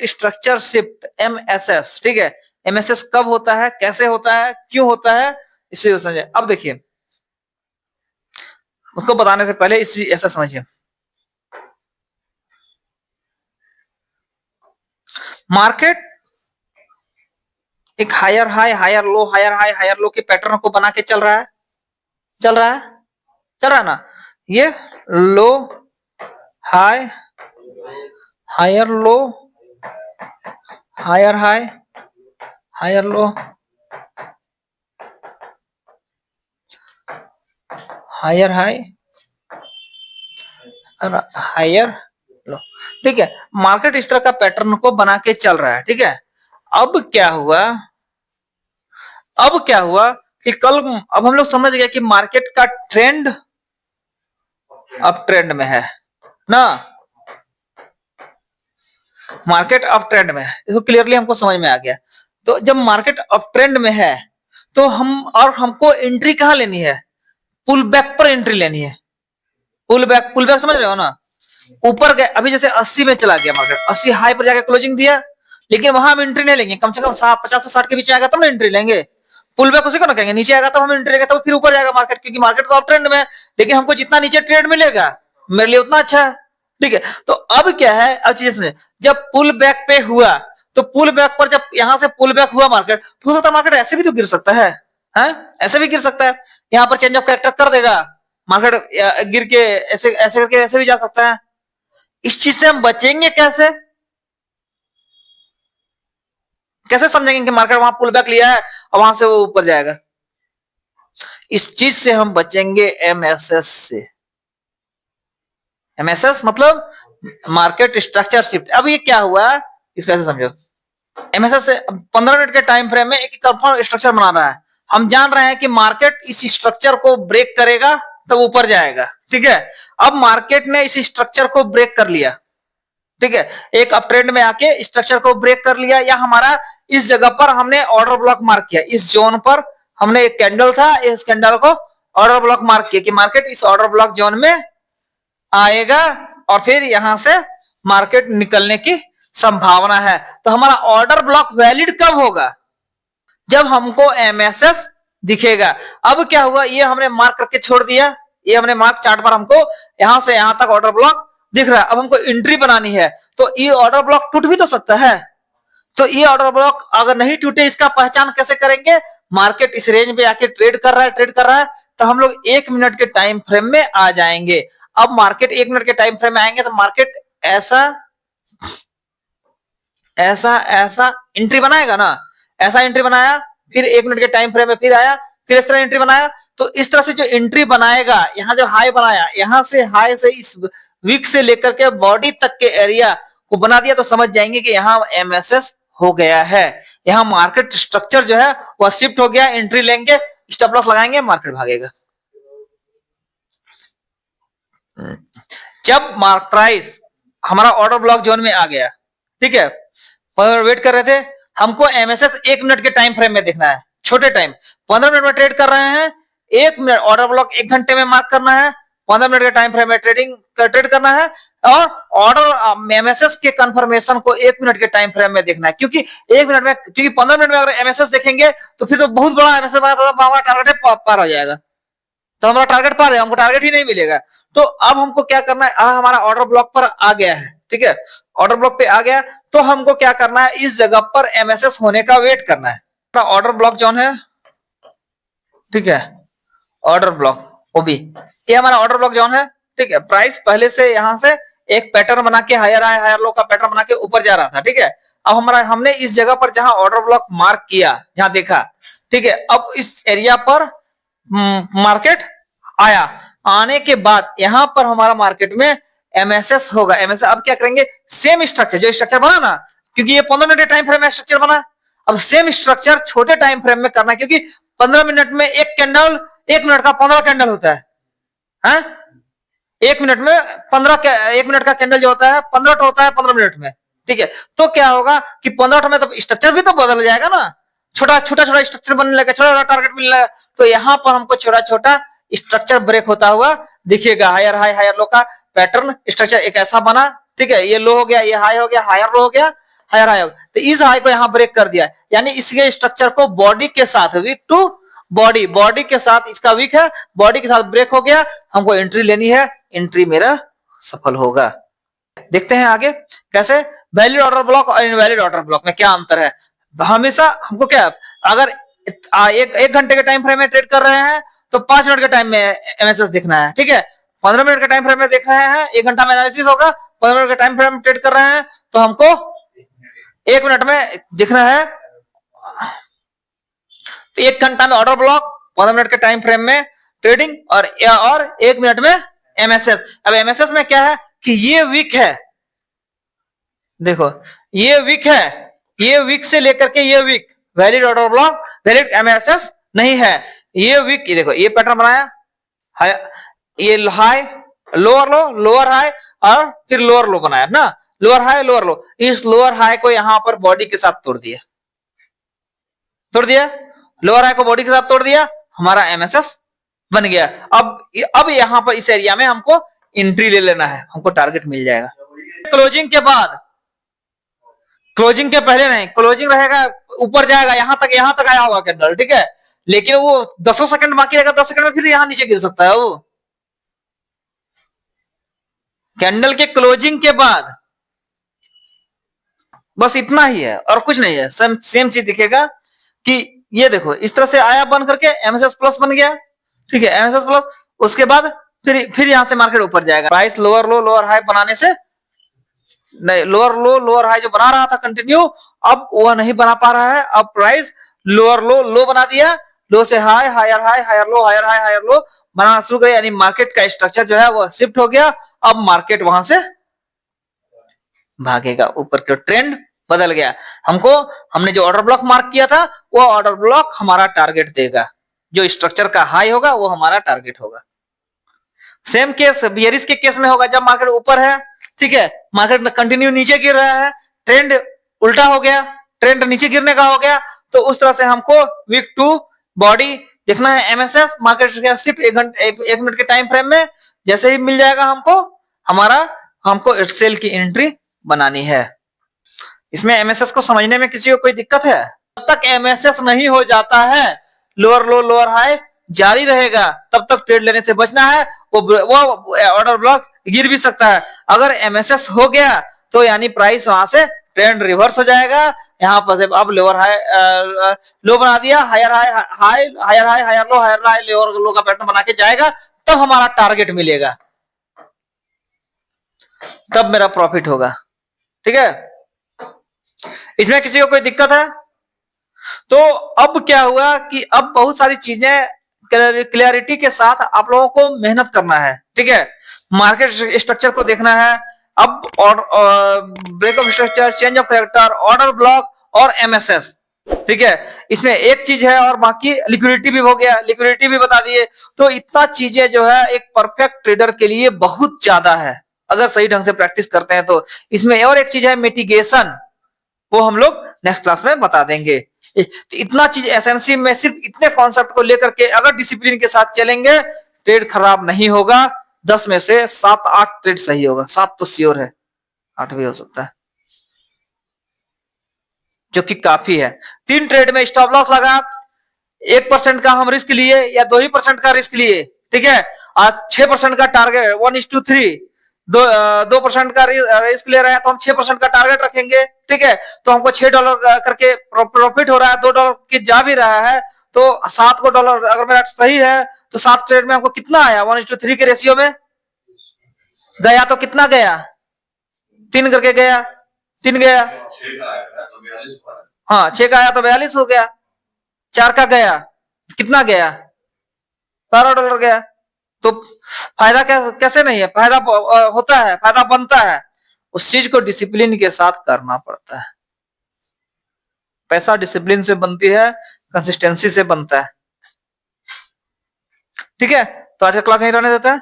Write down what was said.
Market structure shift MSS, ठीक है। MSS कब होता है, कैसे होता है, क्यों होता है, इसे समझे। अब देखिए, उसको बताने से पहले इसी ऐसा समझिए, मार्केट एक higher high higher low higher high higher low के पैटर्न को बना के चल रहा है, चल रहा है, चल रहा है ना। ये low high higher low higher high higher low higher high higher low, ठीक है। मार्केट इस तरह का पैटर्न को बना के चल रहा है, ठीक है। अब क्या हुआ, अब क्या हुआ कि कल, अब हम लोग समझ गए कि मार्केट का ट्रेंड अप ट्रेंड में है ना, मार्केट अप ट्रेंड में है, इसको क्लियरली हमको समझ में आ गया। तो जब मार्केट अप ट्रेंड में है तो हमको एंट्री कहां लेनी है, पुल बैक पर एंट्री लेनी है। पुल बैक समझ रहे हो ना, ऊपर गए, अभी जैसे 80 में चला गया मार्केट, 80 हाई पर जाकर क्लोजिंग दिया, लेकिन वहां हम एंट्री नहीं लेंगे, कम से कम 50 से 60 के बीच में आएगा तब ना एंट्री लेंगे। पुल बैक उसी को ना कहेंगे, नीचे आएगा तब हम एंट्री लेंगे, तब फिर ऊपर जाएगा मार्केट, क्योंकि मार्केट तो अप ट्रेंड में है, लेकिन हमको जितना नीचे ट्रेड मिलेगा मेरे लिए उतना अच्छा है, ठीक है। तो अब क्या है, अब चीज में जब पुल बैक पे हुआ, तो पुल बैक पर जब यहां से पुल बैक हुआ मार्केट, तो हो सकता है मार्केट ऐसे भी तो गिर सकता है, ऐसे भी गिर सकता है, यहाँ पर चेंज ऑफ कैरेक्टर कर देगा मार्केट, गिर के ऐसे ऐसे करके ऐसे भी जा सकता है। इस चीज से हम बचेंगे कैसे, कैसे समझेंगे कि मार्केट वहां पुल बैक लिया है और वहां से वो ऊपर जाएगा। इस चीज से हम बचेंगे एमएसएस से। एमएसएस मतलब मार्केट स्ट्रक्चर शिफ्ट। अब ये क्या हुआ, इसको ऐसे समझो, एमएसएस से 15 मिनट के टाइम फ्रेम में एक कंफर्म स्ट्रक्चर बना रहा है। हम जान रहे हैं कि मार्केट इस स्ट्रक्चर को ब्रेक करेगा तब ऊपर जाएगा, ठीक है। अब मार्केट ने इस स्ट्रक्चर को ब्रेक कर लिया, ठीक है, एक अप ट्रेंड में आके स्ट्रक्चर को ब्रेक कर लिया, या हमारा इस जगह पर हमने ऑर्डर ब्लॉक मार्क किया, इस जोन पर हमने एक कैंडल था, इस कैंडल को ऑर्डर ब्लॉक मार्क किया कि मार्केट इस ऑर्डर ब्लॉक जोन में आएगा और फिर यहां से मार्केट निकलने की संभावना है। तो हमारा ऑर्डर ब्लॉक वैलिड कब होगा, जब हमको एमएसएस दिखेगा। अब क्या हुआ, ये हमने मार्क करके छोड़ दिया, ये हमने मार्क चार्ट पर हमको यहां से यहां तक ऑर्डर ब्लॉक दिख रहा है। अब हमको एंट्री बनानी है, तो ये ऑर्डर ब्लॉक टूट भी तो सकता है, तो ये ऑर्डर ब्लॉक अगर नहीं टूटे, इसका पहचान कैसे करेंगे, मार्केट इस रेंज में आके ट्रेड कर रहा है, तो हम लोग 1 मिनट के टाइम फ्रेम में आ जाएंगे। अब मार्केट 1 मिनट के टाइम फ्रेम में आएंगे तो मार्केट ऐसा ऐसा ऐसा एंट्री बनाएगा ना, ऐसा एंट्री बनाया, फिर 1 मिनट के टाइम फ्रेम में फिर आया, फिर इस तरह एंट्री बनाया। तो इस तरह से जो एंट्री बनाएगा, यहाँ जो हाई बनाया, यहाँ से हाई से इस वीक से लेकर के बॉडी तक के एरिया को बना दिया, तो समझ जाएंगे कि यहाँ एमएसएस हो गया है, यहाँ मार्केट स्ट्रक्चर जो है वह शिफ्ट हो गया। एंट्री लेंगे, स्टॉप लॉस लगाएंगे, मार्केट भागेगा। जब मार्क प्राइस हमारा ऑर्डर ब्लॉक जोन में आ गया, ठीक है, वेट कर रहे थे, हमको एमएसएस 1 मिनट के टाइम फ्रेम में देखना है, छोटे टाइम। 15 मिनट में ट्रेड कर रहे हैं, 1 मिनट ऑर्डर ब्लॉक 1 घंटे में मार्क करना है, 15 मिनट के टाइम फ्रेम में ट्रेड करना है, और ऑर्डर एमएसएस के कंफर्मेशन को 1 मिनट के टाइम फ्रेम में देखना है, क्योंकि 1 मिनट में, क्योंकि 15 मिनट में अगर एमएसएस देखेंगे तो फिर तो बहुत बड़ा एमएसएस बना, तो हमारा टारगेट पार हो जाएगा, तो हमारा टारगेट पार है, हमको टारगेट ही नहीं मिलेगा। तो अब हमको क्या करना है, हमारा ऑर्डर ब्लॉक पर आ गया है, ठीक है, ऑर्डर ब्लॉक पे आ गया, तो हमको क्या करना है, इस जगह पर एमएसएस होने का वेट करना है। ऑर्डर ब्लॉक जोन है, ठीक है, ऑर्डर ब्लॉक ओबी, ये हमारा ऑर्डर ब्लॉक जोन है, ठीक है। प्राइस पहले से यहां से एक पैटर्न बना के हायर लो का पैटर्न बना के ऊपर जा रहा था, ठीक है। अब हमने इस जगह पर जहां ऑर्डर ब्लॉक मार्क किया, जहां देखा, ठीक है, अब इस एरिया पर मार्केट आया, आने के बाद यहां पर हमारा मार्केट में एमएसएस होगा। एमएसएस अब क्या करेंगे, सेम स्ट्रक्चर, जो स्ट्रक्चर बना ना, क्योंकि ये 15 मिनट के टाइम फ्रेम में स्ट्रक्चर बना, अब सेम स्ट्रक्चर छोटे टाइम फ्रेम में करना है, क्योंकि 15 मिनट में एक कैंडल, 1 मिनट का 15 कैंडल होता है, 1 मिनट में 1 मिनट का कैंडल जो होता है 15 होता है 15 मिनट में, ठीक है। तो क्या होगा कि 15 में तो स्ट्रक्चर भी तो बदल जाएगा ना, छोटा छोटा स्ट्रक्चर बनने लगेगा, छोटा छोटा टारगेट मिलने लगेगा, तो यहाँ पर हमको छोटा छोटा स्ट्रक्चर ब्रेक होता हुआ दिखेगा। हायर हाई हायर लो का पैटर्न स्ट्रक्चर एक ऐसा बना, ठीक है, ये लो हो गया, ये हाई हो गया, हायर लो हो गया, हायर हाई होगा, तो इस हाई को यहाँ ब्रेक कर दिया, यानी इसके स्ट्रक्चर को बॉडी के साथ वीक टू बॉडी, बॉडी के साथ इसका वीक है, बॉडी के साथ ब्रेक हो गया, हमको एंट्री लेनी है, एंट्री मेरा सफल होगा। देखते हैं आगे कैसे। वैलिड ऑर्डर ब्लॉक और इनवैलिड ऑर्डर ब्लॉक में क्या अंतर है। हमेशा हमको क्या, अगर एक घंटे के टाइम फ्रेम में ट्रेड कर रहे हैं तो 5 मिनट के टाइम में एमएसएस देखना है, ठीक है। 15 मिनट के टाइम फ्रेम में देख रहे हैं, 1 घंटा में एनालिसिस होगा, 15 मिनट के टाइम फ्रेम में ट्रेड कर रहे हैं तो हमको 1 मिनट में दिखना है। तो 1 घंटा में ऑर्डर ब्लॉक, 15 मिनट के टाइम फ्रेम में ट्रेडिंग और 1 मिनट में एमएसएस। अब एमएसएस में क्या है कि ये वीक है, देखो ये वीक है, ये वीक से लेकर के ये week, valid order block, valid MSS नहीं है। ये वीक, ये देखो ये पैटर्न बनाया, ये हाई लोअर लो, लोअर हाई और फिर लोअर लो बनाया ना, लोअर हाई लोअर लो। इस लोअर हाई को यहां पर बॉडी के साथ तोड़ दिया, तोड़ दिया, लोअर हाई को बॉडी के साथ तोड़ दिया, हमारा एमएसएस बन गया। अब यहां पर इस एरिया में हमको एंट्री ले लेना है, हमको टारगेट मिल जाएगा। क्लोजिंग के बाद, क्लोजिंग के पहले नहीं, क्लोजिंग रहेगा ऊपर जाएगा, यहां तक आया होगा कैंडल, ठीक है, लेकिन वो 10 सेकंड बाकी रहेगा, 10 सेकंड में फिर यहां नीचे गिर सकता है। वो कैंडल के क्लोजिंग के बाद बस इतना ही है और कुछ नहीं है। सेम चीज दिखेगा कि ये देखो इस तरह से आया बन करके एमएसएस प्लस बन गया, ठीक है, एमएसएस प्लस। उसके बाद फिर यहां से मार्केट ऊपर जाएगा। प्राइस लोअर लो लोअर हाई बनाने से नहीं, लोअर लो लोअर हाई जो बना रहा था कंटिन्यू, अब वह नहीं बना पा रहा है। अब प्राइस लोअर लो लो बना दिया, लो से high, higher high, higher low, higher high, higher low बनाना शुरू किया, यानी मार्केट का स्ट्रक्चर जो है वो शिफ्ट हो गया। अब मार्केट वहां से भागेगा, ऊपर का ट्रेंड बदल गया। हमने जो ऑर्डर ब्लॉक मार्क किया था वो ऑर्डर ब्लॉक हमारा टारगेट देगा, जो स्ट्रक्चर का हाई होगा वो हमारा टारगेट होगा। सेम केस बियरिश के केस में होगा, जब मार्केट ऊपर है, ठीक है, मार्केट में कंटिन्यू नीचे गिर रहा है, ट्रेंड उल्टा हो गया, ट्रेंड नीचे गिरने का हो गया, तो उस तरह से हमको वीक टू बॉडी देखना है। एमएसएस मार्केट सिर्फ 1 मिनट के टाइम फ्रेम में जैसे ही मिल जाएगा हमको सेल की एंट्री बनानी है। इसमें एमएसएस को समझने में किसी को कोई दिक्कत है? जब तक एमएसएस नहीं हो जाता है, लोअर लो लोअर हाई जारी रहेगा, तब तक ट्रेड लेने से बचना है। वो ऑर्डर ब्लॉक गिर भी सकता है। अगर एमएसएस हो गया तो यानी प्राइस वहां से ट्रेंड रिवर्स हो जाएगा। यहाँ पर अब लोअर हाई लो बना दिया, higher high high, higher high higher low, higher high lower low का पैटर्न बना के जाएगा, तब हमारा टारगेट मिलेगा, तब मेरा प्रॉफिट होगा, ठीक है। इसमें किसी को कोई दिक्कत है? तो अब क्या हुआ कि अब बहुत सारी चीजें क्लियरिटी के साथ आप लोगों को मेहनत करना है, ठीक है। मार्केट स्ट्रक्चर को देखना है, अब break of structure, change of character, order block और एमएसएस, ठीक है। इसमें एक चीज है और बाकी लिक्विडिटी भी हो गया, लिक्विडिटी भी बता दिए। तो इतना चीजें जो है एक परफेक्ट ट्रेडर के लिए बहुत ज्यादा है, अगर सही ढंग से प्रैक्टिस करते हैं तो। इसमें और एक चीज है मिटिगेशन, वो हम लोग नेक्स्ट क्लास में बता देंगे। तो इतना चीज एसएनसी में सिर्फ इतने कॉन्सेप्ट को लेकर के अगर डिसिप्लिन के साथ चलेंगे, ट्रेड खराब नहीं होगा। 10 में से 7-8 ट्रेड सही होगा, 7 तो श्योर है, 8 भी हो सकता है, जो कि काफी है। 3 ट्रेड में स्टॉप लॉस लगा, 1% का हम रिस्क लिए या 2% का रिस्क लिए, ठीक है। आज 6% का टारगेट 1:3, 2% का रिस्क ले रहे हैं तो हम 6% का टारगेट रखेंगे, ठीक है। तो हमको $6 करके प्रॉफिट हो रहा है, $2 की जा भी रहा है, तो $7 अगर मेरा सही है तो 7 ट्रेड में हमको कितना आया, 1:3 के रेशियो में गया। तो कितना गया, 3 करके गया, 3 गया, हाँ 6 का आया तो 42 हो गया। 4 का गया, कितना गया, $12 गया। तो फायदा कैसे नहीं है, फायदा होता है, फायदा बनता है। उस चीज को डिसिप्लिन के साथ करना पड़ता है। पैसा डिसिप्लिन से बनती है, कंसिस्टेंसी से बनता है, ठीक है। तो आज का क्लास यहीं रहने देता है।